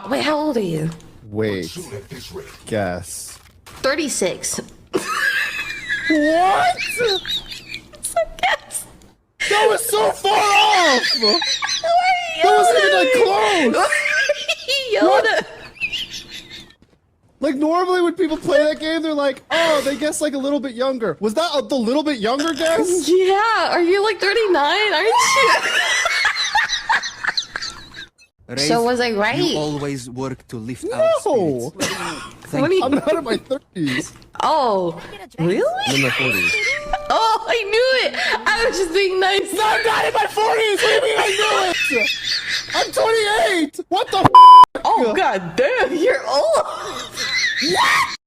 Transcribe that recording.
Wait, how old are you? Wait. Guess. 36. What? It's a guess. That was so far off! That wasn't even like close! Yoda. Like, normally when people play that game, they're like, oh, they guess like a little bit younger. Was that the little bit younger guess? Yeah, are you like 39? Aren't you? So was I right? You always work to lift No! our spirits. What do you... I'm not in my 30s. Oh, really? I'm in my 40s. Oh, I knew it! I was just being nice. No, I'm not in my 40s! What do you mean I knew it? I'm 28! What the f***? Oh, god damn, you're old! What?